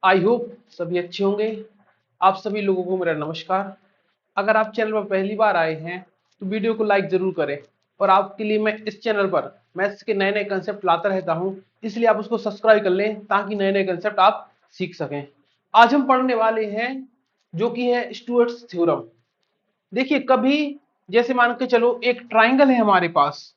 I hope सभी अच्छे होंगे। आप सभी लोगों को मेरा नमस्कार। अगर आप चैनल पर पहली बार आए हैं तो वीडियो को लाइक जरूर करें। और आपके लिए मैं इस चैनल पर मैथ्स के नए नए कंसेप्ट लाता रहता हूं, इसलिए आप उसको सब्सक्राइब कर लें ताकि नए नए कंसेप्ट आप सीख सकें। आज हम पढ़ने वाले हैं जो कि है स्टुअर्ट्स थ्योरम। देखिए, कभी जैसे मान के चलो एक ट्राइंगल है हमारे पास।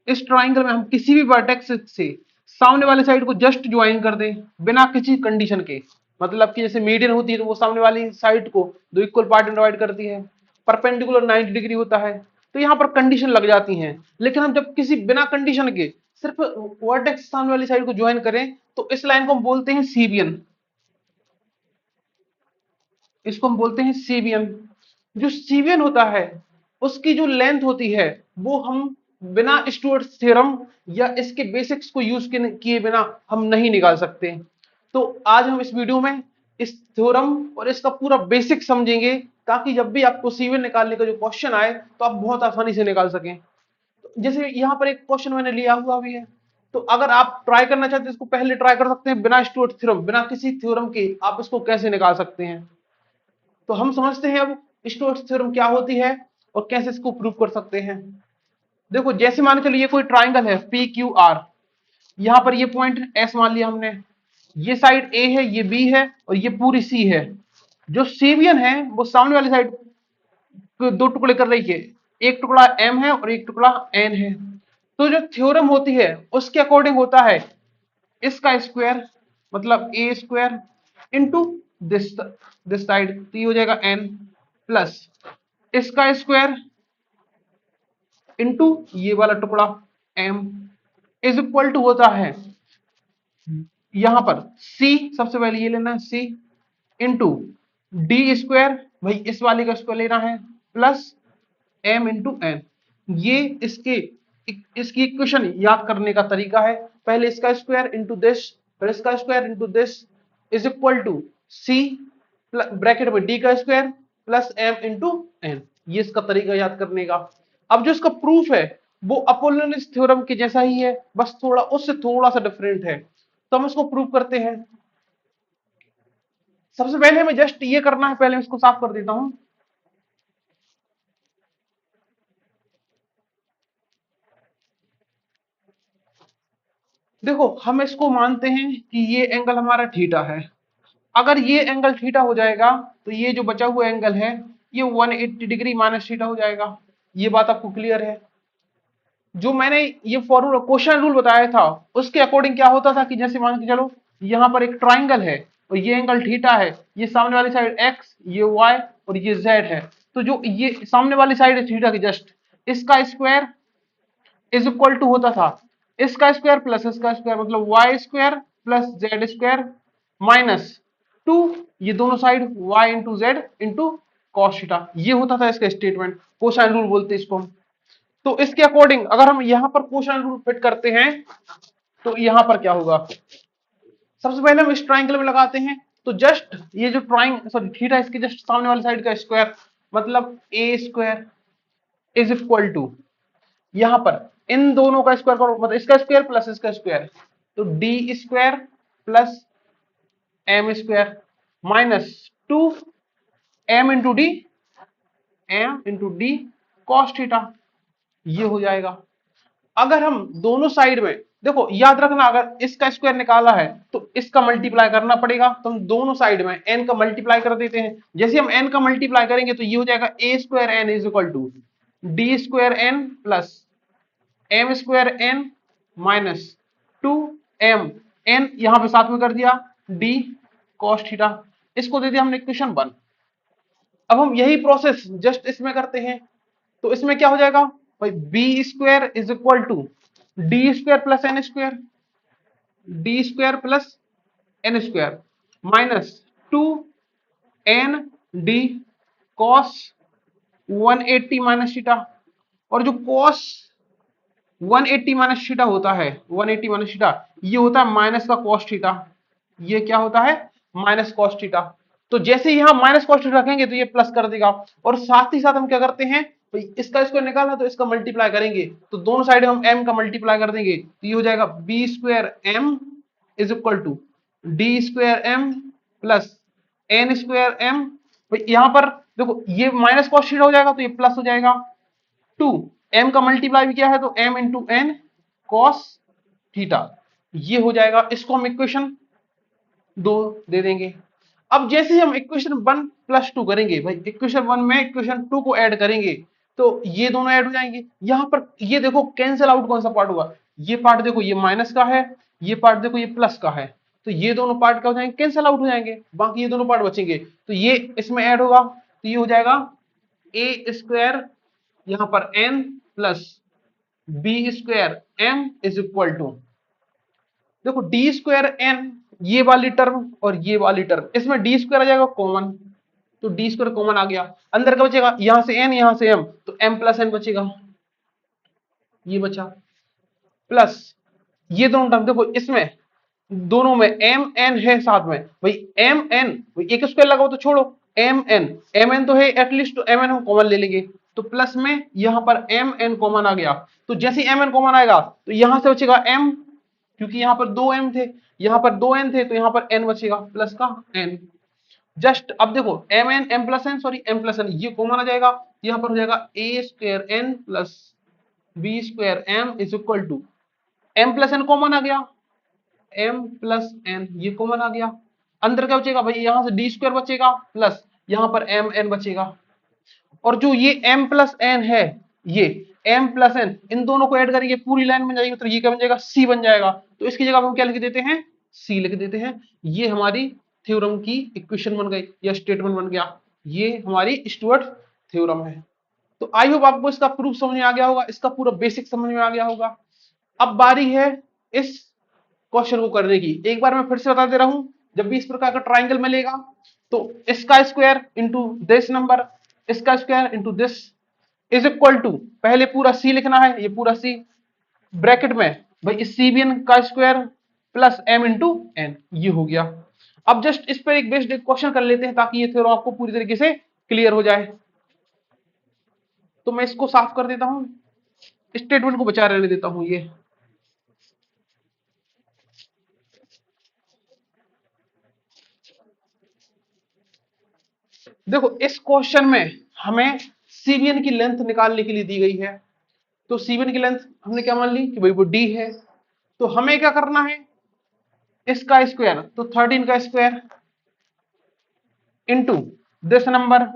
इस ट्राइंगल में हम किसी भी वर्टेक्स से सामने वाले साइड को जस्ट ज्वाइन कर दें बिना किसी कंडीशन के। मतलब कि जैसे मीडियन होती है तो वो सामने वाली साइड को दो इक्वल पार्ट में डिवाइड करती है। परपेंडिकुलर 90 डिग्री होता है तो यहां पर कंडीशन लग जाती हैं। लेकिन हम जब किसी बिना कंडीशन के सिर्फ वर्टेक्स सामने वाली साइड को ज्वाइन करें तो इस लाइन को हम बोलते हैं सीबियन। इसको हम बोलते हैं सीबियन। जो सीबियन होता है उसकी जो लेंथ होती है वो हम बिना स्टुअर्ट्स थ्योरम या इसके बेसिक्स को यूज किए बिना हम नहीं निकाल सकते। तो आज हम इस वीडियो में इस थ्योरम और इसका पूरा बेसिक समझेंगे ताकि जब भी आपको सीबियन निकालने का जो क्वेश्चन आए तो आप बहुत आसानी से निकाल सकें। तो जैसे यहाँ पर एक क्वेश्चन मैंने लिया हुआ भी है, तो अगर आप ट्राई करना चाहते हैं इसको पहले ट्राई कर सकते हैं बिना स्टुअर्ट्स थ्योरम, बिना किसी थ्योरम के आप इसको कैसे निकाल सकते हैं। तो हम समझते हैं अब स्टोक्स थ्योरम क्या होती है और कैसे इसको प्रूव कर सकते हैं। देखो, जैसे मान के चलिए कोई ट्राइंगल है पी क्यू आर। यहां पर ये पॉइंट एस मान लिया हमने। ये साइड ए है, ये बी है और ये पूरी सी है। जो सीबियन है वो सामने वाली साइड को दो टुकड़े कर रही है। एक टुकड़ा एम है और एक टुकड़ा एन है। तो जो थ्योरम होती है उसके अकॉर्डिंग होता है इसका स्क्वायर, मतलब ए square into this this side, तो ये हो जाएगा एन प्लस इसका स्क्वायर इंटू ये वाला टुकड़ा एम इज इक्वल टू होता है यहां पर सी, सबसे पहले ये लेना है सी इंटू डी स्क्वायर, भाई इस वाले का स्क्वायर लेना है, प्लस एम इंटू एन। ये इसके इसकी इक्वेशन याद करने का तरीका है। पहले इसका स्क्वायर इंटू दिस, फिर इसका square into this is equal to C bracket में डी का square plus M into N. ये इसका तरीका याद करने का। अब जो इसका प्रूफ है वो अपोलोनिस थ्योरम के जैसा ही है, बस थोड़ा उससे थोड़ा सा डिफरेंट है। तो हम इसको प्रूव करते हैं। सबसे पहले हमें जस्ट ये करना है, पहले इसको साफ कर देता हूं। देखो, हम इसको मानते हैं कि ये एंगल हमारा थीटा है। अगर ये एंगल थीटा हो जाएगा तो ये जो बचा हुआ एंगल है ये 180 डिग्री माइनस थीटा हो जाएगा। ये बात आपको क्लियर है। जो मैंने ये फॉर्मूला क्वेश्चन रूल बताया था उसके अकॉर्डिंग क्या होता था कि जैसे मान के चलो यहाँ पर एक ट्राइंगल है और ये एंगल थीटा है, ये सामने वाली साइड एक्स, ये वाई और ये जेड है। तो जो ये सामने वाली साइड है थीटा की जस्ट, इसका स्क्वायर इज इक्वल टू होता था इसका स्क्वायर प्लस इसका स्क्वायर, मतलब Y square plus Z square minus two ये दोनों side Y into Z into cos theta. ये होता था इसका स्टेटमेंट, कोसाइन रूल बोलते हैं इसको हम। तो इसके अकॉर्डिंग अगर हम यहां पर कोसाइन रूल फिट करते हैं तो यहां पर क्या होगा, सबसे पहले हम इस ट्राइंगल में लगाते हैं। तो जस्ट ये जो ट्राइंग सॉरी थीटा, इसके जस्ट सामने वाली साइड का स्क्वायर, मतलब ए स्क्वायर इज इक्वल टू यहां पर इन दोनों का स्क्वायर करो, मतलब इसका स्क्वायर प्लस इसका स्क्वायर, तो D square plus M square minus two M into D, M into D cos theta. ये हो जाएगा। अगर हम दोनों साइड में देखो, याद रखना अगर इसका स्क्वायर निकाला है तो इसका मल्टीप्लाई करना पड़ेगा। तो हम दोनों साइड में एन का मल्टीप्लाई कर देते हैं। जैसे हम एन का मल्टीप्लाई करेंगे तो ये हो जाएगा a square n is equal to D square n plus M square n minus two m n यहां पे साथ में कर दिया डी कॉस थीटा। इसको दे दिया हमने इक्वेशन 1। अब हम यही प्रोसेस जस्ट इसमें करते हैं। तो इसमें क्या हो जाएगा भाई, B square is equal to D square plus N square, D square plus N square minus two N D cos 180 minus theta. और जो कॉस 180 माइनस थीटा होता है, 180 माइनस थीटा ये होता है माइनस का कॉस थीटा। ये क्या होता है, माइनस कॉस थीटा। तो जैसे यहां माइनस कॉस थीटा रखेंगे तो ये प्लस कर देगा। और साथ ही साथ हम क्या करते हैं, तो इसका इसको निकालना तो इसका मल्टीप्लाई करेंगे, तो दोनों साइड हम m का मल्टीप्लाई कर देंगे तो ये हो जाएगा B square M is equal to D square M plus N square M. यहां पर देखो ये माइनस कॉस थीटा हो जाएगा तो ये प्लस हो जाएगा। टू एम का मल्टीप्लाई भी क्या है तो M into N cos theta, ये हो जाएगा। इसको हम इक्वेशन 2 दे देंगे। अब जैसे ही हम इक्वेशन 1 प्लस 2 करेंगे भाई, इक्वेशन 1 में इक्वेशन 2 को ऐड करेंगे तो ये दोनों ऐड हो जाएंगे। यहां पर ये देखो कैंसिल आउट कौन सा पार्ट हुआ, ये पार्ट देखो ये माइनस का है, ये पार्ट देखो ये प्लस का है, तो ये दोनों पार्ट क्या हो जाएंगे, कैंसिल आउट हो जाएंगे, बाकी ये दोनों पार्ट बचेंगे। तो ये इसमें ऐड होगा तो ये हो जाएगा ए स्क्वायर यहां पर N plus B square M is equal to, देखो डी स्क्वायर एन ये वाली टर्म और ये वाली टर्म, इसमें डी स्क्वायर आ जाएगा कॉमन, तो डी स्क्वायर कॉमन आ गया, अंदर का बचेगा यहां से एन यहां से एम, तो एम प्लस एन बचेगा, ये बचा प्लस ये दोनों टर्म देखो इसमें दोनों में एम एन है साथ में भाई, एम एन एक स्क्वायर लगाओ तो छोड़ो, एम एन तो है एटलीस्ट, तो एम एन हम कॉमन ले लेंगे, तो प्लस में यहां पर एम एन कॉमन आ गया, तो जैसे एम एन कॉमन आएगा तो यहां से बचेगा एम, क्योंकि यहां पर दो एम थे, यहां पर दो एन थे, तो यहां पर एन बचेगा प्लस का एन। जस्ट अब देखो m n m plus n sorry m plus n ये कॉमन आ जाएगा, यहां पर हो जाएगा a square n plus B square M is equal to, m plus n common आ गया, एम प्लस एन ये कॉमन आ गया, अंदर क्या बचेगा भाई यहां से डी स्क्वायर बचेगा प्लस यहां पर एम एन बचेगा, और जो ये m प्लस एन है, ये m प्लस एन इन दोनों को ऐड करेंगे पूरी लाइन बन जाएगी, तो ये क्या बन जाएगा c बन जाएगा, तो इसकी जगह हम क्या लिख देते हैं c लिख देते हैं। ये हमारी थ्योरम की इक्वेशन बन गई या स्टेटमेंट बन गया, ये हमारी स्टुअर्ट थ्योरम है। तो आई होप आपको इसका प्रूफ समझ में आ गया होगा, इसका पूरा बेसिक समझ में आ गया होगा। अब बारी है इस क्वेश्चन को करने की। एक बार मैं फिर से बता दे रहा हूं, जब भी इस प्रकार का ट्राइंगल मिलेगा तो इसका स्क्वायर इंटू दिस नंबर, इसका square into this is equal to, पहले पूरा सी लिखना है, ये पूरा सी ब्रैकेट में भाई इस सीबीएन का square plus M into N, ये हो गया। अब जस्ट इस पर एक बेस्ड क्वेश्चन कर लेते हैं ताकि ये थ्योरम आपको पूरी तरीके से क्लियर हो जाए। तो मैं इसको साफ कर देता हूं, स्टेटमेंट को बचा रहने देता हूं। ये देखो इस क्वेश्चन में हमें सीबीएन की लेंथ निकालने के लिए दी गई है, तो सीबीएन की लेंथ हमने क्या मान ली कि भाई वो डी है, तो हमें क्या करना है इसका स्क्वायर, तो 13 का square into this number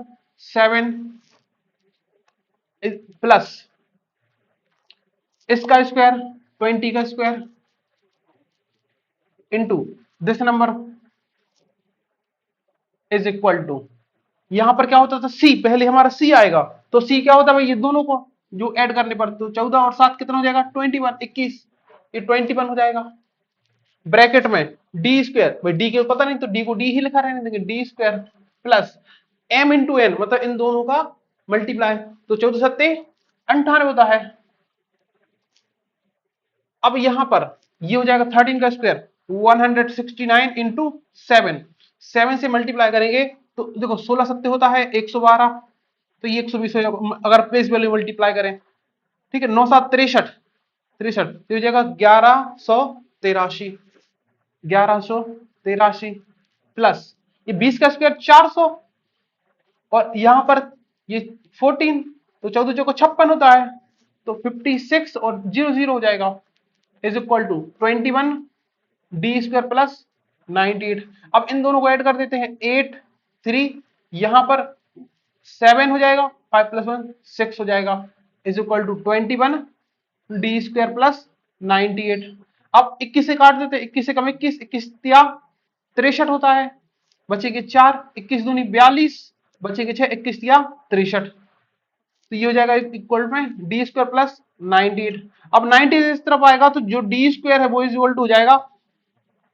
7 plus इसका स्क्वायर 20 का square into this number is equal to, यहां पर क्या होता था सी, पहले हमारा सी आएगा, तो सी क्या होता है भाई ये दोनों को जो ऐड करने पर, तो 14 और 7 कितना हो जाएगा 21, 21, ये 21 हो जाएगा। ब्रैकेट में डी स्क्वायर, भाई डी के पता नहीं तो डी को डी ही लिखा रहने देंगे, D square plus M into N मतलब इन दोनों का मल्टीप्लाई, तो 14 सत्ते 98 होता है। अब यहां पर ये हो जाएगा 13 का स्क्वायर 169 इंटू 7, 7 से मल्टीप्लाई करेंगे तो देखो 16 सत्ते होता है 112, तो ये 120 हो जाएगा अगर प्लेस वैल्यू मल्टीप्लाई करें, ठीक है 9 7 63, 63 तो हो जाएगा 1183, 1183 प्लस ये 20 का स्क्वायर 400 और यहां पर ये 14, तो 14 चौको 56 होता है, तो 56 और 00 हो जाएगा is equal to 21 D square plus 98। अब इन दोनों को ऐड कर देते हैं 8 3, यहां पर 7 हो जाएगा 5 प्लस 1 6 हो जाएगा is equal to 21 D square plus 98। अब 21 से काट देते, 21 से कम 21, 21 तिया 63 होता है, बचेगी 4, 21 दूनी 42, बचेगी 6, 21 तिया 63, तो ये हो जाएगा इक्वल में डी स्क्वायर प्लस 98। अब 90 इस तरफ आएगा तो जो डी स्क्वायर है वो इज इक्वल टू हो जाएगा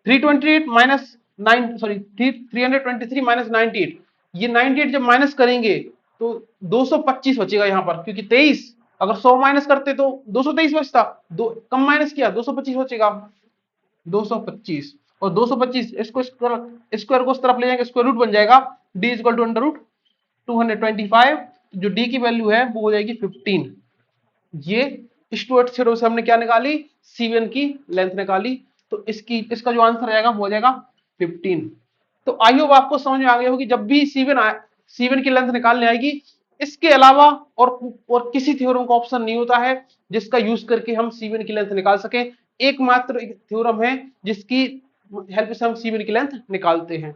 328 माइनस 9 सॉरी 323 माइनस 98, ये 98 जब माइनस करेंगे तो 225 बचेगा यहाँ पर, क्योंकि 23 अगर 100 माइनस करते तो 223 बचता, दो कम माइनस किया 225 बचेगा, 225 और 225 इसको स्क्वायर को उस तरफ ले जाएंगे स्क्वायर रूट बन जाएगा D equal to under root 225, जो डी की वैल्यू है वो हो जाएगी 15। ये स्टुअर्ट थ्योरम से हमने क्या निकाली सीबीएन की लेंथ निकाली, तो इसका जो आंसर आएगा वो हो जाएगा 15। तो आई होप आपको समझ में आ गया होगी, जब भी C1 की लेंथ निकालने आएगी, इसके अलावा और किसी थ्योरम का ऑप्शन नहीं होता है जिसका यूज करके हम C1 की लेंथ निकाल सके। एकमात्र एक थ्योरम है जिसकी हेल्प से हम C1 की लेंथ निकालते हैं।